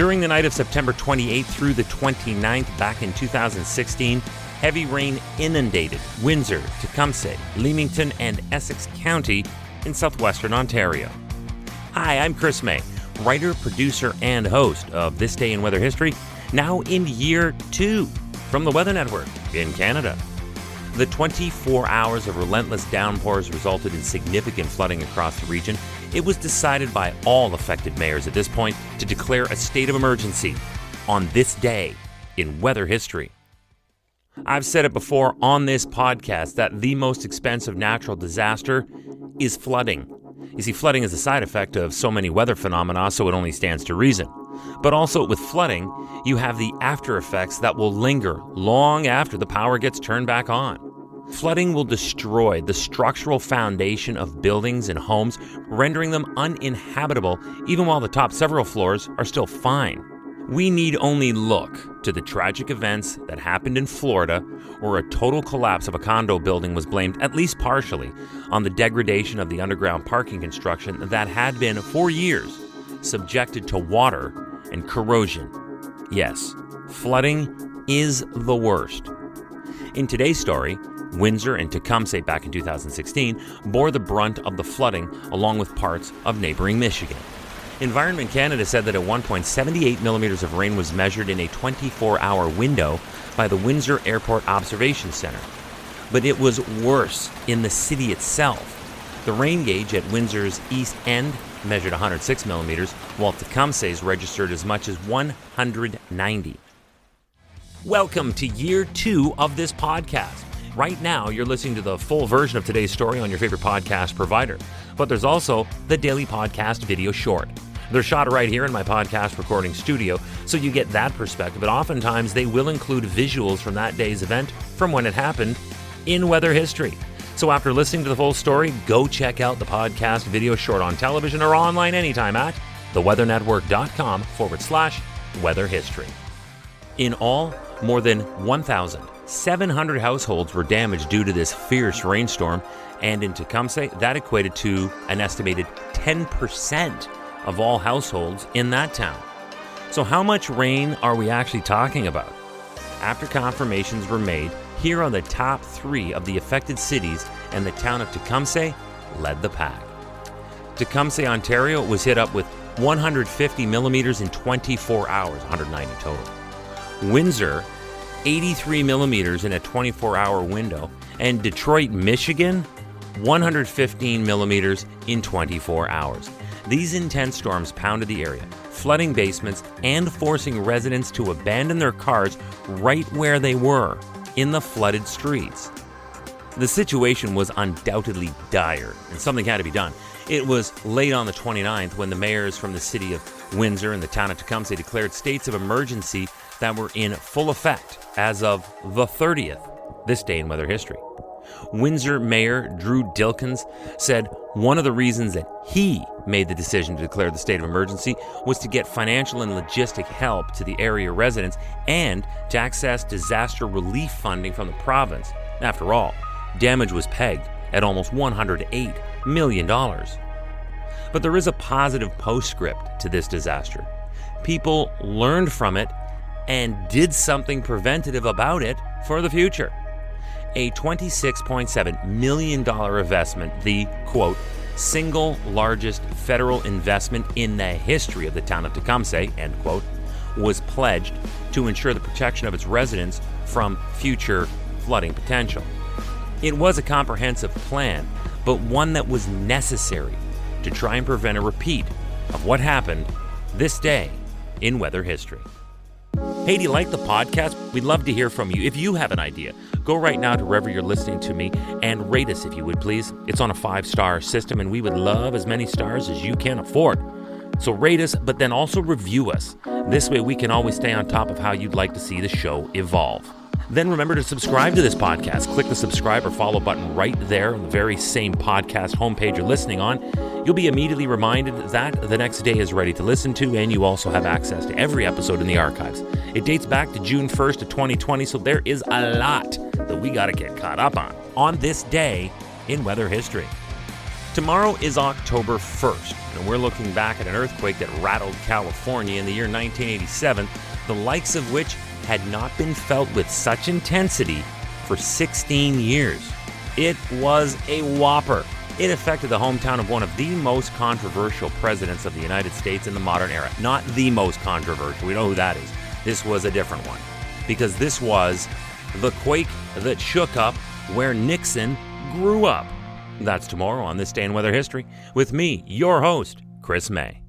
During the night of September 28th through the 29th back in 2016, heavy rain inundated Windsor-Tecumseh, Leamington, and Essex County in southwestern Ontario. Hi, I'm Chris May, writer, producer, and host of This Day in Weather History, now in year 2 from the Weather Network in Canada. The 24 hours of relentless downpours resulted in significant flooding across the region. It was decided by all affected mayors at this point to declare a state of emergency on this day in weather history. I've said it before on this podcast that the most expensive natural disaster is flooding. You see, flooding is a side effect of so many weather phenomena, so it only stands to reason. But also with flooding, you have the after effects that will linger long after the power gets turned back on. Flooding will destroy the structural foundation of buildings and homes, rendering them uninhabitable even while the top several floors are still fine. We need only look to the tragic events that happened in Florida, where a total collapse of a condo building was blamed, at least partially, on the degradation of the underground parking construction that had been, for years, subjected to water and corrosion. Yes, flooding is the worst. In today's story, Windsor and Tecumseh back in 2016 bore the brunt of the flooding along with parts of neighboring Michigan. Environment Canada said that at one point 78 millimeters of rain was measured in a 24-hour window by the Windsor Airport Observation Center. But it was worse in the city itself. The rain gauge at Windsor's east end measured 106 millimeters, while Tecumseh's registered as much as 190. Welcome to year 2 of this podcast. Right now, you're listening to the full version of today's story on your favorite podcast provider. But there's also the daily podcast video short. They're shot right here in my podcast recording studio, so you get that perspective. But oftentimes, they will include visuals from that day's event from when it happened in weather history. So after listening to the full story, go check out the podcast video short on television or online anytime at theweathernetwork.com/weather history. In all, more than 1,700 households were damaged due to this fierce rainstorm, and in Tecumseh, that equated to an estimated 10% of all households in that town. So how much rain are we actually talking about? After confirmations were made, here are the top 3 of the affected cities, and the town of Tecumseh led the pack. Tecumseh, Ontario was hit up with 150 millimeters in 24 hours, 190 total. Windsor, 83 millimeters in a 24-hour window, and Detroit, Michigan, 115 millimeters in 24 hours. These intense storms pounded the area, flooding basements and forcing residents to abandon their cars right where they were, in the flooded streets. The situation was undoubtedly dire, and something had to be done. It was late on the 29th when the mayors from the city of Windsor and the town of Tecumseh declared states of emergency that were in full effect as of the 30th, this day in weather history. Windsor Mayor Drew Dilkins said one of the reasons that he made the decision to declare the state of emergency was to get financial and logistic help to the area residents and to access disaster relief funding from the province. After all, damage was pegged at almost $108 million. But there is a positive postscript to this disaster. People learned from it and did something preventative about it for the future. A $26.7 million investment, the, quote, single largest federal investment in the history of the town of Tecumseh, end quote, was pledged to ensure the protection of its residents from future flooding potential. It was a comprehensive plan, but one that was necessary to try and prevent a repeat of what happened this day in weather history. Hey, do you like the podcast? We'd love to hear from you. If you have an idea, go right now to wherever you're listening to me and rate us if you would, please. It's on a 5-star system, and we would love as many stars as you can afford. So rate us, but then also review us. This way we can always stay on top of how you'd like to see the show evolve. Then remember to subscribe to this podcast. Click the subscribe or follow button right there on the very same podcast homepage you're listening on. You'll be immediately reminded that the next day is ready to listen to, and you also have access to every episode in the archives. It dates back to June 1st of 2020, so there is a lot that we got to get caught up on this day in weather history. Tomorrow is October 1st, and we're looking back at an earthquake that rattled California in the year 1987, the likes of which had not been felt with such intensity for 16 years. It was a whopper. It affected the hometown of one of the most controversial presidents of the United States in the modern era. Not the most controversial, we know who that is. This was a different one, because this was the quake that shook up where Nixon grew up. That's tomorrow on This Day in Weather History with me, your host, Chris May.